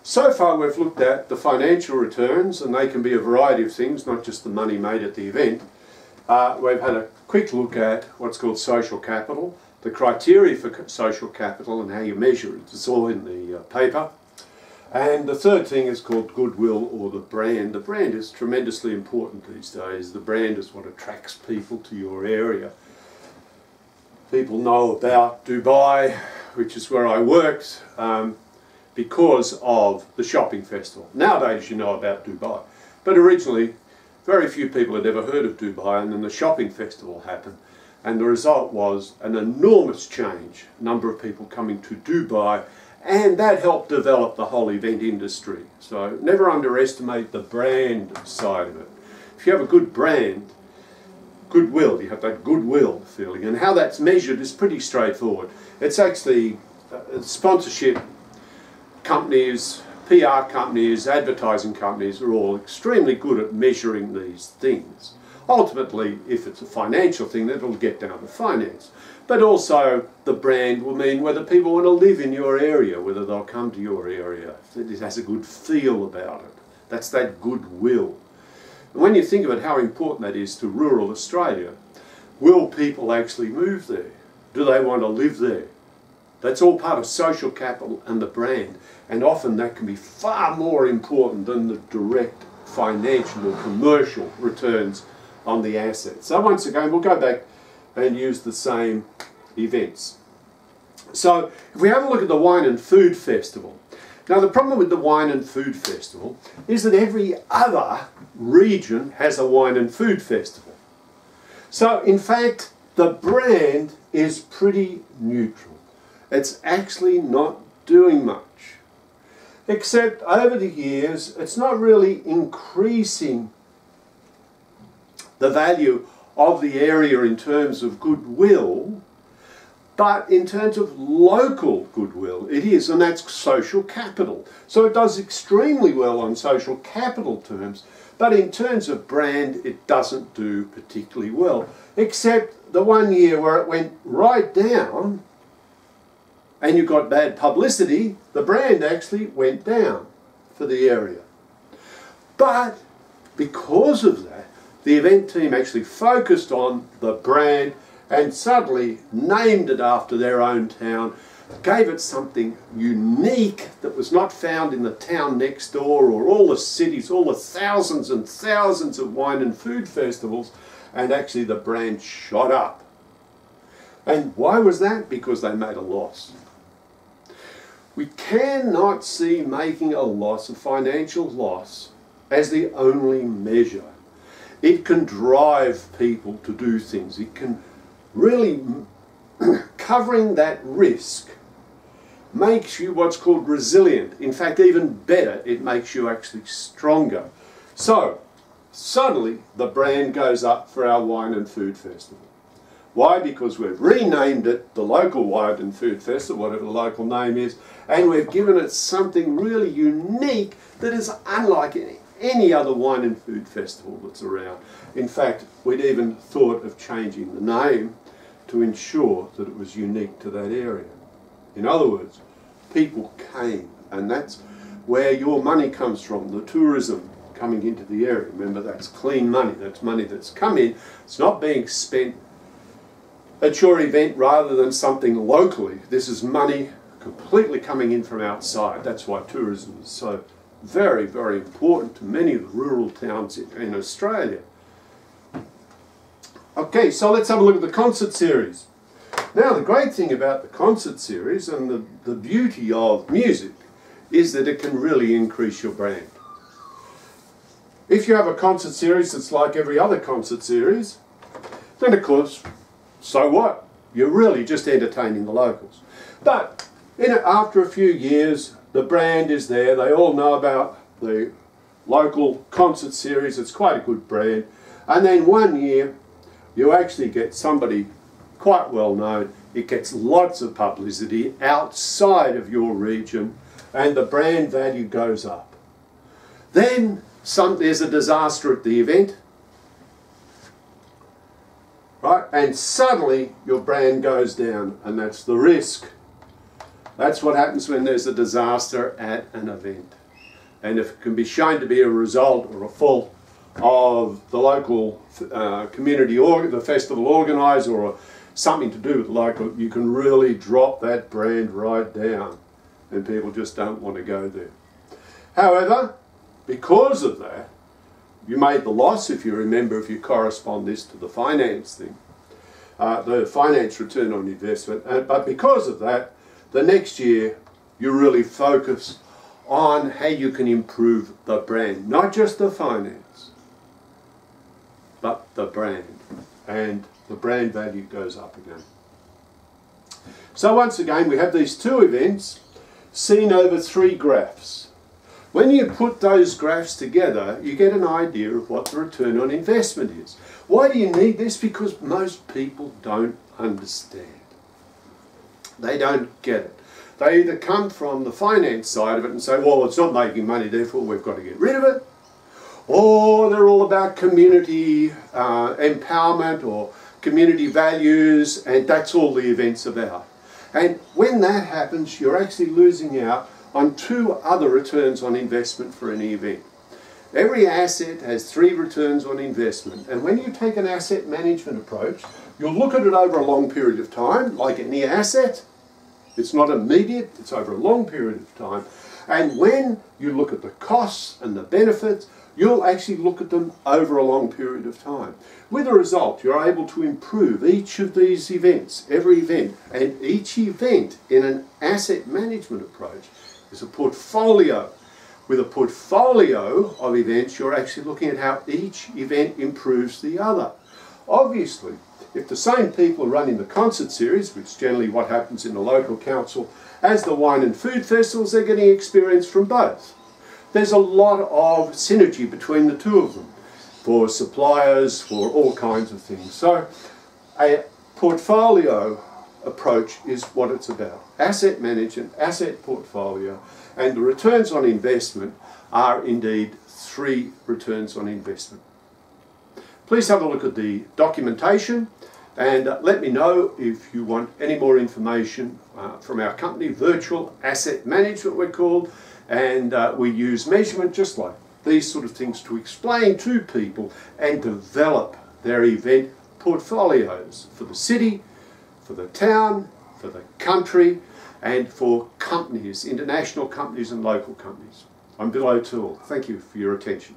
So far we've looked at the financial returns, and they can be a variety of things, not just the money made at the event. We've had a quick look at what's called social capital, the criteria for social capital and how you measure it. It's all in the paper. And the third thing is called goodwill, or the brand. The brand is tremendously important these days. The brand is what attracts people to your area. People know about Dubai, which is where I worked, because of the shopping festival. Nowadays you know about Dubai, but originally very few people had ever heard of Dubai, and then the shopping festival happened, and the result was an enormous change, number of people coming to Dubai, and that helped develop the whole event industry. So never underestimate the brand side of it. If you have a good brand, goodwill, you have that goodwill feeling, and how that's measured is pretty straightforward. It's actually sponsorship companies, PR companies, advertising companies are all extremely good at measuring these things. Ultimately, if it's a financial thing, that'll get down to finance. But also, the brand will mean whether people want to live in your area, whether they'll come to your area. It has a good feel about it. That's that goodwill. And when you think of it, how important that is to rural Australia, will people actually move there? Do they want to live there? That's all part of social capital and the brand, and often that can be far more important than the direct financial or commercial returns on the assets. So once again, we'll go back and use the same events. So if we have a look at the Wine and Food Festival. Now the problem with the Wine and Food Festival is that every other region has a Wine and Food Festival. So in fact, the brand is pretty neutral. It's actually not doing much. Except over the years, it's not really increasing the value of the area in terms of goodwill, but in terms of local goodwill, it is, and that's social capital. So it does extremely well on social capital terms, but in terms of brand, it doesn't do particularly well. Except the one year where it went right down, and you got bad publicity, the brand actually went down for the area. But because of that, the event team actually focused on the brand and suddenly named it after their own town, gave it something unique that was not found in the town next door or all the cities, all the thousands and thousands of wine and food festivals, and actually the brand shot up. And why was that? Because they made a loss. We cannot see making a loss, a financial loss, as the only measure. It can drive people to do things. It can really, covering that risk makes you what's called resilient. In fact, even better, it makes you actually stronger. So, suddenly the brand goes up for our Wine and Food Festival. Why? Because we've renamed it the local Wine and Food Festival, whatever the local name is, and we've given it something really unique that is unlike any other wine and food festival that's around. In fact, we'd even thought of changing the name to ensure that it was unique to that area. In other words, people came, and that's where your money comes from, the tourism coming into the area. Remember, that's clean money, that's money that's come in, it's not being spent at your event rather than something locally. This is money completely coming in from outside. That's why tourism is so very, very important to many of the rural towns in Australia. Okay, so let's have a look at the concert series. Now, the great thing about the concert series and the beauty of music is that it can really increase your brand. If you have a concert series that's like every other concert series, then of course, so what? You're really just entertaining the locals. But after a few years, the brand is there. They all know about the local concert series. It's quite a good brand. And then one year, you actually get somebody quite well known. It gets lots of publicity outside of your region, and the brand value goes up. Then there's a disaster at the event, right? And suddenly your brand goes down, and that's the risk. That's what happens when there's a disaster at an event. And if it can be shown to be a result or a fault of the local community or the festival organiser or something to do with the local, you can really drop that brand right down and people just don't want to go there. However, because of that, you made the loss, if you remember, if you correspond this to the finance thing, the finance return on investment, but because of that, the next year you really focus on how you can improve the brand, not just the finance, but the brand, and the brand value goes up again. So once again, we have these two events seen over 3 graphs. When you put those graphs together, you get an idea of what the return on investment is. Why do you need this? Because most people don't understand. They don't get it. They either come from the finance side of it and say, well, it's not making money, therefore we've got to get rid of it. Or they're all about community empowerment or community values, and that's all the event's about. And when that happens, you're actually losing out on 2 other returns on investment for any event. Every asset has 3 returns on investment, and when you take an asset management approach, you'll look at it over a long period of time, like any asset. It's not immediate, it's over a long period of time. And when you look at the costs and the benefits, you'll actually look at them over a long period of time. With a result, you're able to improve each of these events, every event, and each event in an asset management approach is a portfolio. With a portfolio of events, you're actually looking at how each event improves the other. Obviously, if the same people are running the concert series, which is generally what happens in the local council, as the wine and food festivals, they're getting experience from both. There's a lot of synergy between the 2 of them, for suppliers, for all kinds of things. So a portfolio approach is what it's about. Asset management, asset portfolio, and the returns on investment are indeed 3 returns on investment. Please have a look at the documentation and let me know if you want any more information from our company. Virtual Asset Management we're called, and we use measurement just like these sort of things to explain to people and develop their event portfolios for the city, for the town, for the country, and for companies, international companies and local companies. I'm Bill O'Toole. Thank you for your attention.